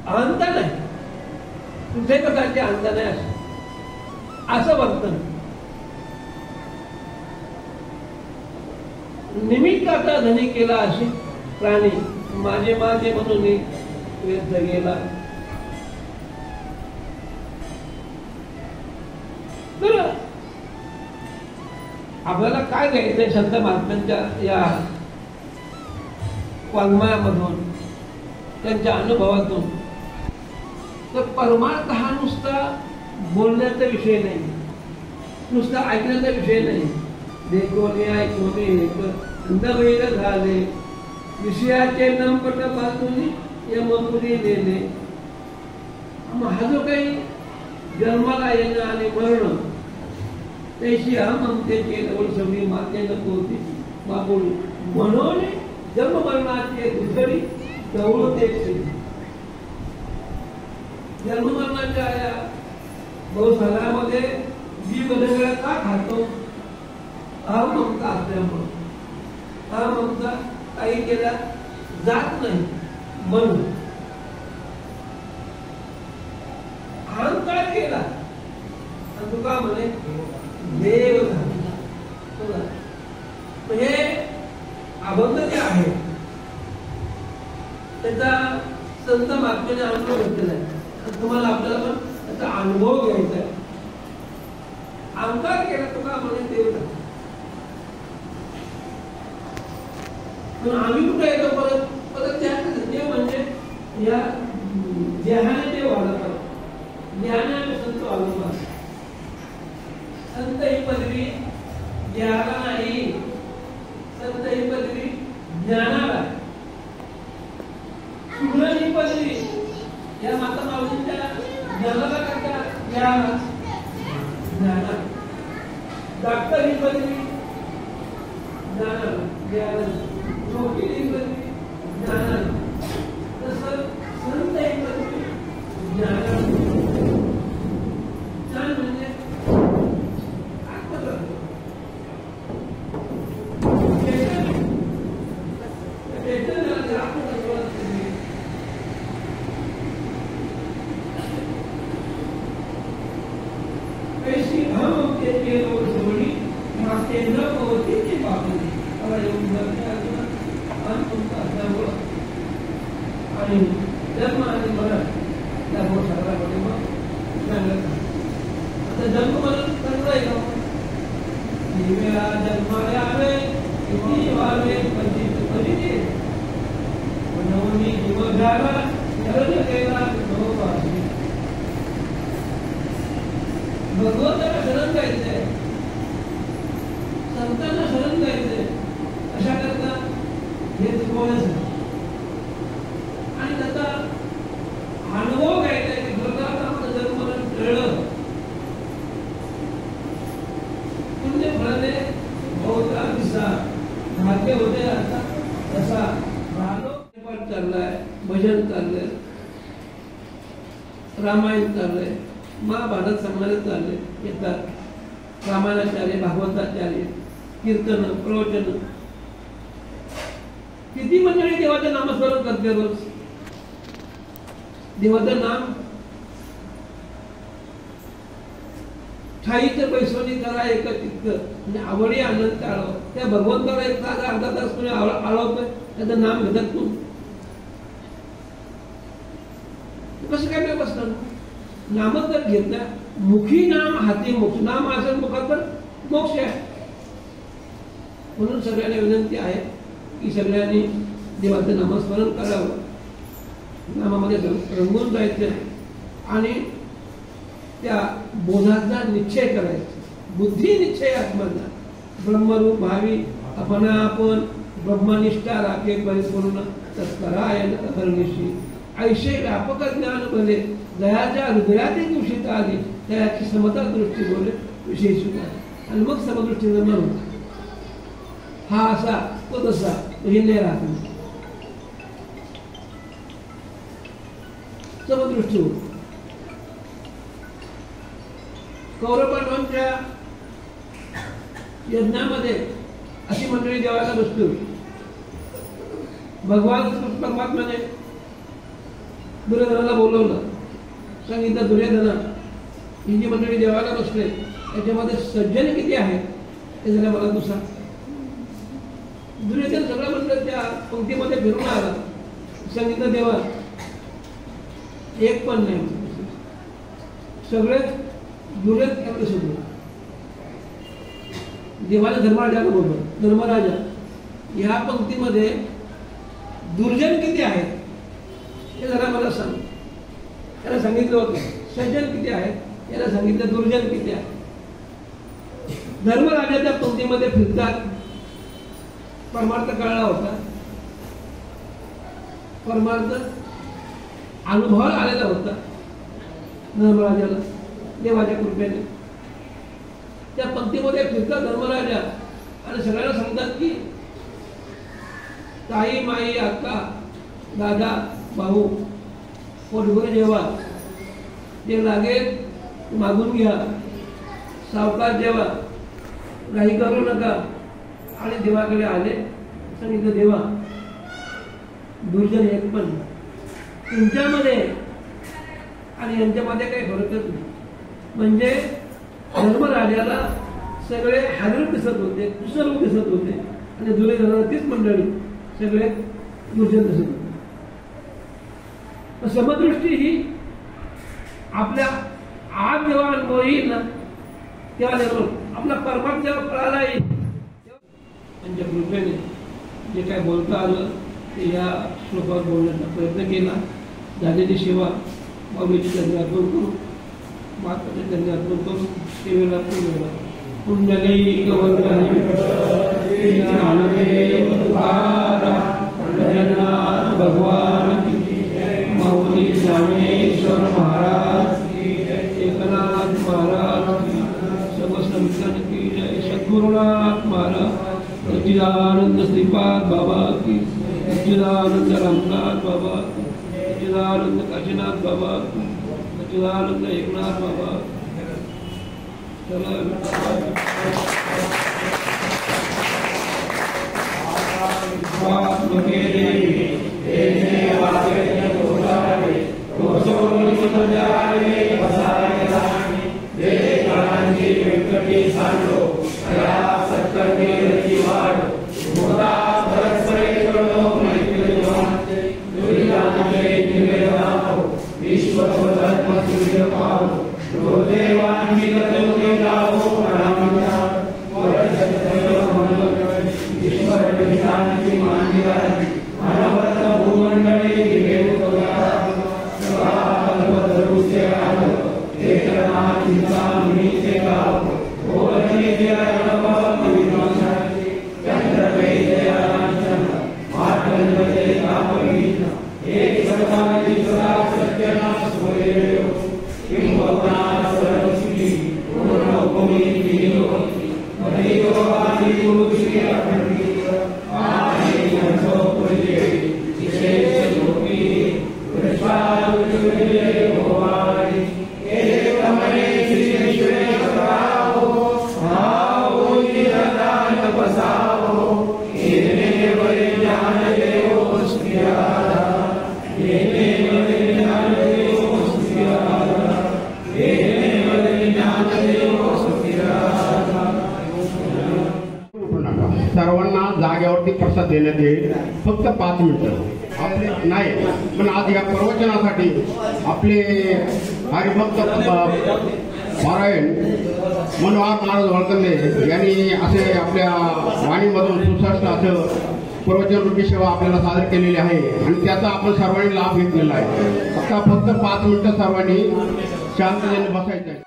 अहंता नाही, कुठल्याही प्रकारची अहंता नाही असं वर्तन. निमित्ताचा धनी केला असे प्राणी माझे माझे म्हणून व्यर्थ गेला. तर आपल्याला काय घ्यायचंय संत महात्म्यांच्या या वाङ्मयामधून, त्यांच्या अनुभवातून? तर परमार्थ हा नुसता बोलण्याचा विषय नाही, नुसता ऐकण्याचा विषय नाही. देखोने ऐकोने नवैर झाले विषयाचे नंपट बाजून यमपुरी नेले. हा जो काही जन्माला येणं आणि मरण त्याशी ममतेचे नवल सगळी माते नकोती बाबूल म्हणून जन्म मरणाचे दुसरी जवळते. जन्म मरणाच्या या बहुसागरामध्ये जीव वेगवेगळ्या का खातो? अहममता असल्यामुळं. अहममता काही केल्या जात नाही म्हणून अहंकार केला आणि तुका म्हणे देव झाला. हे अभंग जे आहे त्याचा संत महात्म्याने अनुभव घेतलेला आहे. तुम्हाला आपल्याला पण त्याचा अनुभव घ्यायचा आहे. अहंकार केला तुका म्हणे देव झाला. आम्ही कुठे येतो परत परत देव म्हणजे या ध्यानाने देव आला पाहिजे. ध्यानाने संत आला पाहिजे. संत ही पदवी ज्ञानाला नाही, संत ही पदवी ज्ञानाला. सुगरण ही पदवी या माता माऊलींच्या ज्ञानाला करता ज्ञानाला. डॉक्टर ही पदवी ज्ञानाला ज्ञानाला. वकील ही पदवी ज्ञानाला. तसं संत ही पदवी ज्ञानाला. ज्ञान म्हणजे आणि जन्म आणि मरण या गोष्टी मग आता जन्म मरण चांगलं आहे का? वेळा जन्माला आले किती वाले पंचित परिचे नवनी जीव झाला शरण केला भगवंताला शरण जायचंय, संतांना शरण जायचंय. अशा करता हे शिकवण्याचं आणि त्याचा अनुभव घ्यायचा की भगवंताला जर मला कळलं पुण्य फळाने बहुता दिसा भाग्य होते. आता तसा पाठ चाललाय, भजन चाललंय, रामायण चाललंय, महाभारत संग्रह चालले येतात, रामायणाचार्य भागवताचार्य कीर्तन प्रवचन. किती मंडळी देवाचं नामस्मरण करते रोज. देवाचं नाम ठाईचं पैसोनी करा एक चित्त म्हणजे आवडी आनंद टाळव. त्या भगवंताला एक तास अर्धा तास तुम्ही आळवतोय त्याचं नाम घेतात तू कसं काय व्यवस्था? नामच जर घेतल्या मुखी नाम हाती मोक्ष. नाम असेल मुखात तर मोक्ष आहे. म्हणून सगळ्यांना विनंती आहे की सगळ्यांनी देवाचं नामस्मरण करावं, नामामध्ये रंगून जायचं आणि त्या बोधाचा निश्चय करायचा. बुद्धी निश्चय आत्मना ब्रह्मरूप भावी आपण आपण ब्रह्मनिष्ठा राखे परिपूर्ण तत्परायण अहर्निशी. ऐशे व्यापक ज्ञान भले दयाच्या हृदयातील दिवशी आली त्याची समता दृष्टी बोले विशेष आणि मग समदृष्टी निर्माण होता. हा असा तो तसा हिंदे राहतो समदृष्टी होती. कौरवांच्या यज्ञामध्ये अशी मंडळी देवाला बसली होती. भगवान परमात्म्याने दुर्योधनाला बोलवलं, सांगितलं दुर्योधना ही जी मंडळी देवाला बसले त्याच्यामध्ये सज्जन किती आहेत ते जरा मला तू सांग. दुर्योधन सगळं म्हणलं त्या पंक्तीमध्ये फिरून आला, सांगितलं देवा एक पण नाही, सगळेच दुर्योध एवढे सुद्धा. देवाला धर्मराजाला बोलतो, धर्मराजा ह्या पंक्तीमध्ये दुर्जन किती आहेत हे जरा मला सांग. त्याला सांगितलं होतं सज्जन किती आहेत, याला सांगितलं दुर्जन किती आहेत. धर्मराजा त्या पंक्तीमध्ये फिरतात, परमार्थ कळला होता, परमार्थ अनुभवाला आलेला होता धर्मराजाला देवाच्या कृपेने. त्या पंक्तीमध्ये फिरतात धर्मराजा आणि सगळ्यांना सांगतात की ताई माई अक्का दादा भाऊ पोटभर जेवा, जे लागेल मागून घ्या, सावकाश जेवा, घाई करू नका. आणि देवाकडे आले, सांगितलं देवा दुर्जन एक पण तुमच्यामध्ये आणि यांच्यामध्ये काही फरकच नाही. म्हणजे धर्मराजाला सगळे हादरून दिसत होते, कुशल दिसत होते आणि दुर्योधनाला तीच मंडळी सगळे दुर्जन दिसत होते. समदृष्टी ही आपल्या आज जेव्हा अनुभव येईल ना तेव्हा आपला परमार्थ जेव्हा कळाला येईल, त्यांच्या कृपेने जे काय बोलता आलं ते या श्लोकावर बोलण्याचा प्रयत्न केला. झालेली सेवा बाबूची त्यांनी अर्पण करू, माताच्या त्यांनी अर्पण करू, सेवेला पूर्ण पुण्यली भगवान माऊली ज्ञानेश्वर महाराज, एकनाथ महाराज, सर्व संतान की जय, सद्गुरुनाथ महाराज, सच्चिदानंद श्रीपाद बाबा की, सच्चिदानंद रामनाथ बाबा की, सच्चिदानंद काशीनाथ बाबा की, सच्चिदानंद एकनाथ बाबा. सर्वांना जागेवरती प्रसाद देण्यात येईल, फक्त 5 मिनिटं आपले नाही. पण आज या प्रवचनासाठी आपले हरिभक्त पारायण मनोहर महाराज वळकंदे यांनी असे आपल्या वाणीमधून सुस्पष्ट असं प्रवचन रूपी सेवा आपल्याला सादर केलेली आहे आणि त्याचा आपण सर्वांनी लाभ घेतलेला आहे. आता फक्त 5 मिनिटं सर्वांनी शांततेने बसायचं आहे.